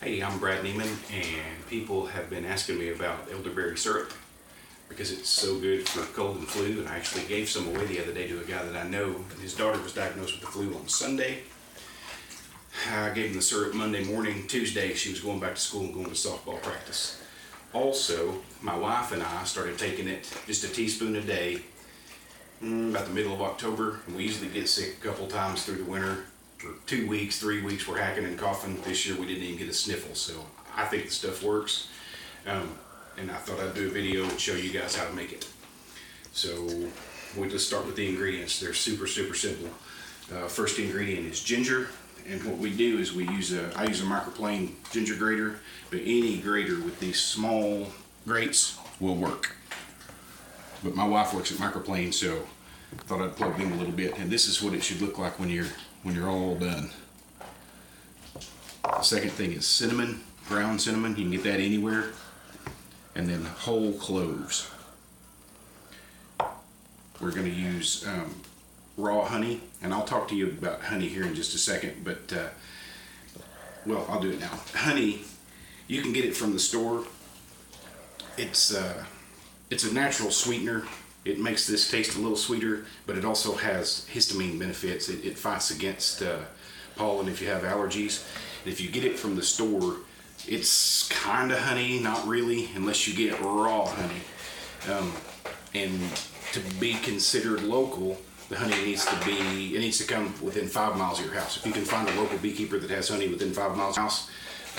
Hey, I'm Brad Neiman, and people have been asking me about elderberry syrup because it's so good for cold and flu, and I actually gave some away the other day to a guy that I know. His daughter was diagnosed with the flu on Sunday. I gave him the syrup Monday morning. Tuesday, she was going back to school and going to softball practice. Also, my wife and I started taking it just a teaspoon a day about the middle of October, and we usually get sick a couple times through the winter. For 2 weeks, 3 weeks, we're hacking and coughing. This year we didn't even get a sniffle, so I think the stuff works. And I thought I'd do a video and show you guys how to make it. So we'll just start with the ingredients. They're super simple. First ingredient is ginger, and what we do is I use a microplane ginger grater, but any grater with these small grates will work. But my wife works at microplane, so I thought I'd plug them a little bit. And this is what it should look like when you're all done. The second thing is cinnamon, ground cinnamon. You can get that anywhere. And then whole cloves. We're going to use raw honey, and I'll talk to you about honey here in just a second, but well, I'll do it now. Honey, you can get it from the store. It's a natural sweetener. It makes this taste a little sweeter, but it also has histamine benefits. It fights against pollen if you have allergies. And if you get it from the store, it's kind of honey, not really, unless you get raw honey. And to be considered local, the honey needs to come within 5 miles of your house. If you can find a local beekeeper that has honey within 5 miles of your house,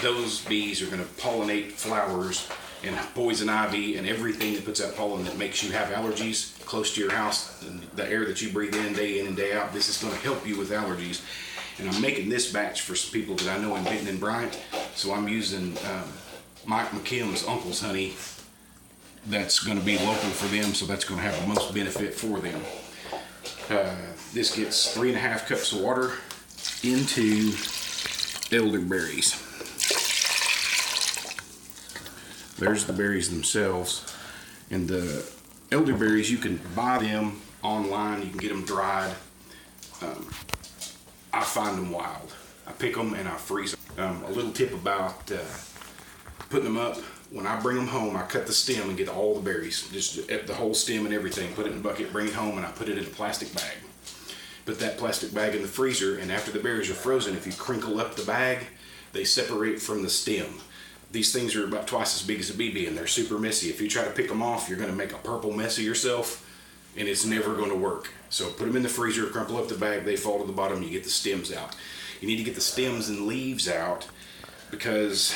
those bees are going to pollinate flowers and poison ivy and everything that puts out pollen that makes you have allergies close to your house. And the air that you breathe in and day out, this is going to help you with allergies. And I'm making this batch for some people that I know in Benton and Bryant, so I'm using Mike McKim's uncle's honey. That's going to be local for them, so that's going to have the most benefit for them. This gets 3.5 cups of water into elderberries. There's the berries themselves, and the elderberries, you can buy them online. You can get them dried. I find them wild. I pick them and I freeze them. A little tip about putting them up: when I bring them home, I cut the stem and get all the berries, just the whole stem and everything, put it in a bucket, bring it home, and I put it in a plastic bag. Put that plastic bag in the freezer, and after the berries are frozen, if you crinkle up the bag, they separate from the stem. These things are about twice as big as a BB, and they're super messy. If you try to pick them off, you're going to make a purple mess of yourself, and it's never going to work. So put them in the freezer, crumple up the bag, they fall to the bottom, you get the stems out. You need to get the stems and leaves out because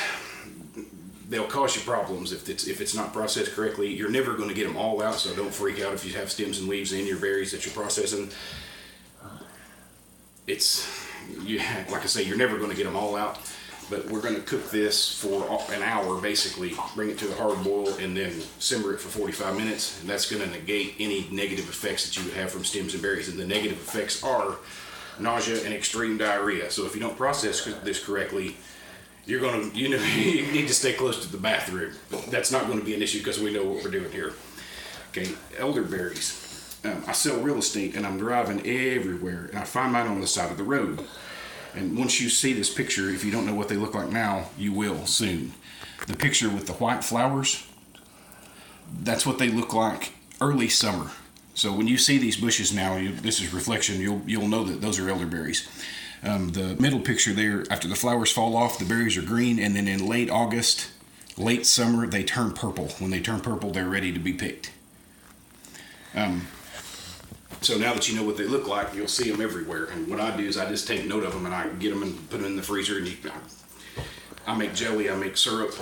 they'll cause you problems if it's not processed correctly. You're never going to get them all out, so don't freak out if you have stems and leaves in your berries that you're processing. Like I say, you're never going to get them all out. But we're going to cook this for an hour, basically. Bring it to a hard boil and then simmer it for 45 minutes. And that's going to negate any negative effects that you would have from stems and berries. And the negative effects are nausea and extreme diarrhea. So if you don't process this correctly, you need to stay close to the bathroom. But that's not going to be an issue because we know what we're doing here. Okay, elderberries. I sell real estate and I'm driving everywhere, and I find mine on the side of the road. And once you see this picture, if you don't know what they look like now, you will soon. The picture with the white flowers, that's what they look like early summer. So when you see these bushes now, this is reflection, you'll know that those are elderberries. The middle picture there, after the flowers fall off, the berries are green, and then in late August, late summer, they turn purple. When they turn purple, they're ready to be picked. So now that you know what they look like, you'll see them everywhere. And what I do is I just take note of them and I get them and put them in the freezer. And I make jelly, I make syrup.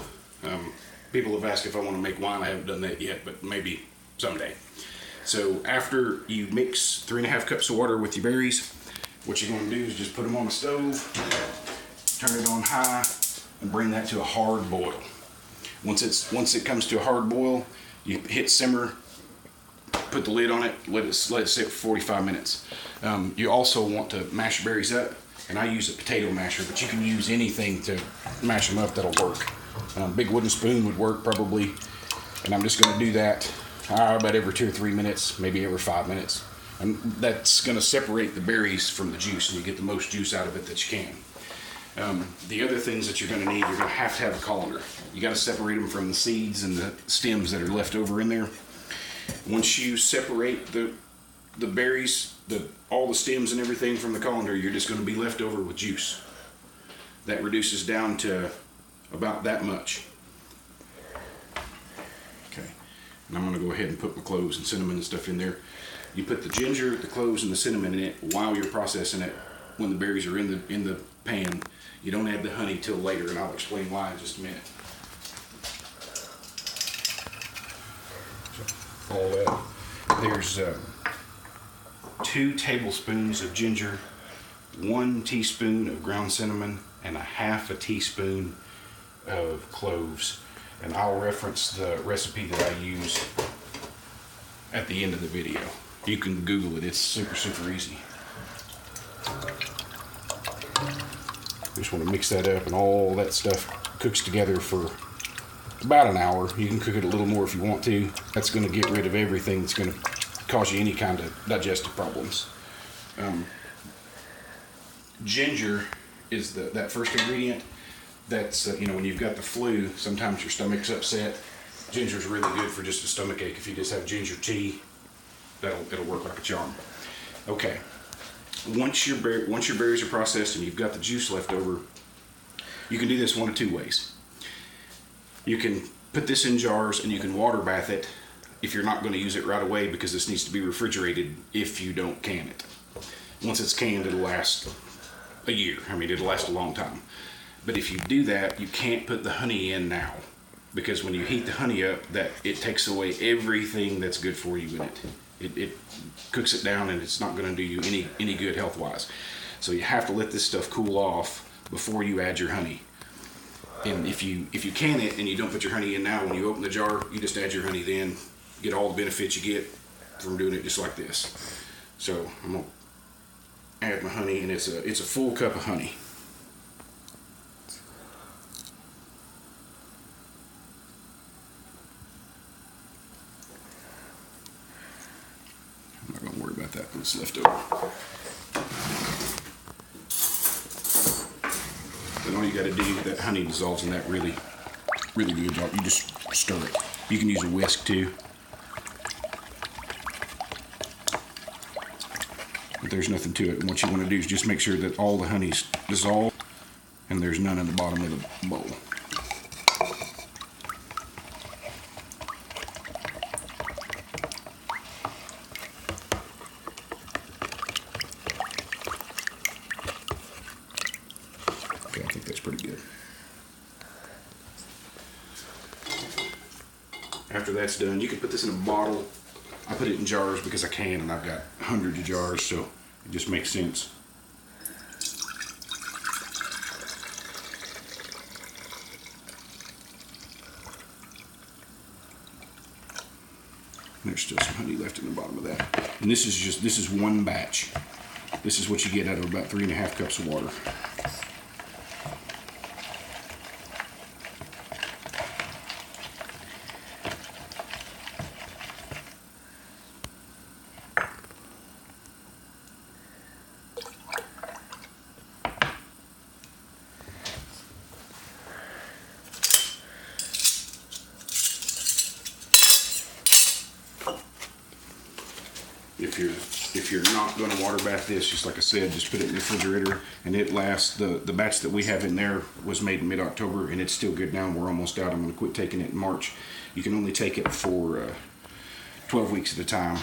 People have asked if I want to make wine. I haven't done that yet, but maybe someday. So after you mix 3.5 cups of water with your berries, what you're going to do is just put them on the stove, turn it on high, and bring that to a hard boil. Once it comes to a hard boil, you hit simmer. Put the lid on it, let it sit for 45 minutes. You also want to mash berries up, and I use a potato masher, but you can use anything to mash them up that'll work. Big wooden spoon would work probably, and I'm just going to do that about every 2 or 3 minutes, maybe every 5 minutes. And that's going to separate the berries from the juice, and you get the most juice out of it that you can. The other things that you're going to need, you're going to have a colander. You got to separate them from the seeds and the stems that are left over in there. Once you separate the berries, all the stems and everything from the colander, you're just going to be left over with juice. That reduces down to about that much. Okay, and I'm going to go ahead and put my cloves and cinnamon and stuff in there. You put the ginger, the cloves, and the cinnamon in it while you're processing it. When the berries are in the pan, you don't add the honey till later, and I'll explain why in just a minute. All that. There's 2 tablespoons of ginger, 1 teaspoon of ground cinnamon, and 1/2 teaspoon of cloves. And I'll reference the recipe that I use at the end of the video. You can Google it. It's super easy. Just want to mix that up, and all that stuff cooks together for about an hour. You can cook it a little more if you want to. That's going to get rid of everything that's going to cause you any kind of digestive problems. Ginger is that first ingredient. That's when you've got the flu, sometimes your stomach's upset. Ginger's really good for just a stomach ache. If you just have ginger tea, it'll work like a charm. Okay. Once your berries are processed and you've got the juice left over, you can do this one of 2 ways. You can put this in jars and you can water bath it if you're not going to use it right away, because this needs to be refrigerated if you don't can it. Once it's canned, it'll last a year. I mean, it'll last a long time. But if you do that, you can't put the honey in now, because when you heat the honey up, it takes away everything that's good for you in it. It cooks it down, and it's not going to do you any good health-wise. So you have to let this stuff cool off before you add your honey. And if you can it and you don't put your honey in now, when you open the jar, you just add your honey then. Get all the benefits you get from doing it just like this. So I'm going to add my honey, and it's a full cup of honey. I'm not going to worry about that when it's left over. Then all you got to do, that honey dissolves in that really good. You just stir it. You can use a whisk too. But there's nothing to it. And what you want to do is just make sure that all the honey's dissolved and there's none in the bottom of the bowl. Okay, I think that's pretty good. After that's done, you can put this in a bottle. I put it in jars because I can, and I've got hundreds of jars, so it just makes sense. There's still some honey left in the bottom of that. And this is one batch. This is what you get out of about 3.5 cups of water. If you're not going to water bath this, just like I said, just put it in the refrigerator, and it lasts. The batch that we have in there was made in mid-October, and it's still good now. We're almost out. I'm going to quit taking it in March. You can only take it for 12 weeks at a time.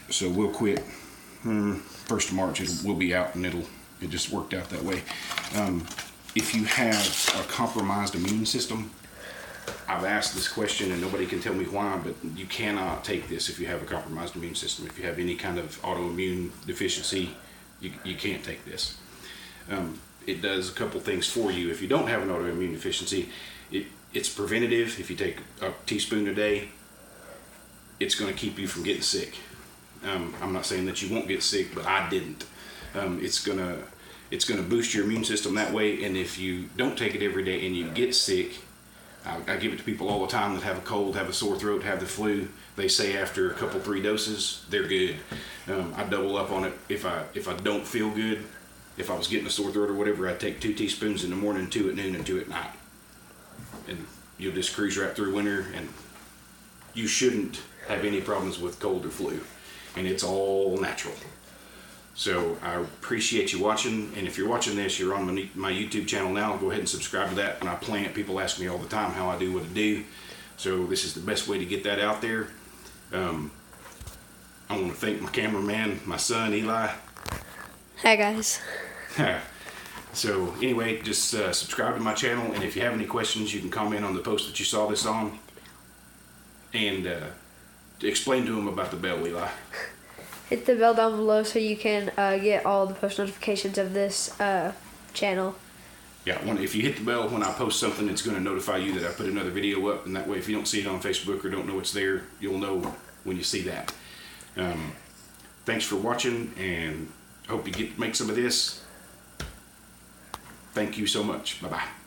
So we'll quit 1st of March. We'll be out, and it just worked out that way. If you have a compromised immune system, I've asked this question and nobody can tell me why, but you cannot take this if you have a compromised immune system. If you have any kind of autoimmune deficiency, you can't take this. It does a couple things for you. If you don't have an autoimmune deficiency, it's preventative. If you take a teaspoon a day, it's going to keep you from getting sick. I'm not saying that you won't get sick, but I didn't. It's gonna boost your immune system that way, and if you don't take it every day and you get sick, I give it to people all the time that have a cold, have a sore throat, have the flu. They say after a couple, 3 doses, they're good. I double up on it. If I don't feel good, if I was getting a sore throat or whatever, I'd take 2 teaspoons in the morning, 2 at noon, and 2 at night. And you'll just cruise right through winter, and you shouldn't have any problems with cold or flu. And it's all natural. So I appreciate you watching, and if you're watching this, you're on my YouTube channel now, go ahead and subscribe to that. When I plant, people ask me all the time how I do what I do. So this is the best way to get that out there. I want to thank my cameraman, my son, Eli. Hi guys. So anyway, just subscribe to my channel, and if you have any questions, you can comment on the post that you saw this on, and explain to him about the bell, Eli. Hit the bell down below so you can get all the post notifications of this channel. Yeah, if you hit the bell when I post something, it's going to notify you that I put another video up, and that way if you don't see it on Facebook or don't know it's there, you'll know when you see that. Thanks for watching, and hope you make some of this. Thank you so much. Bye-bye.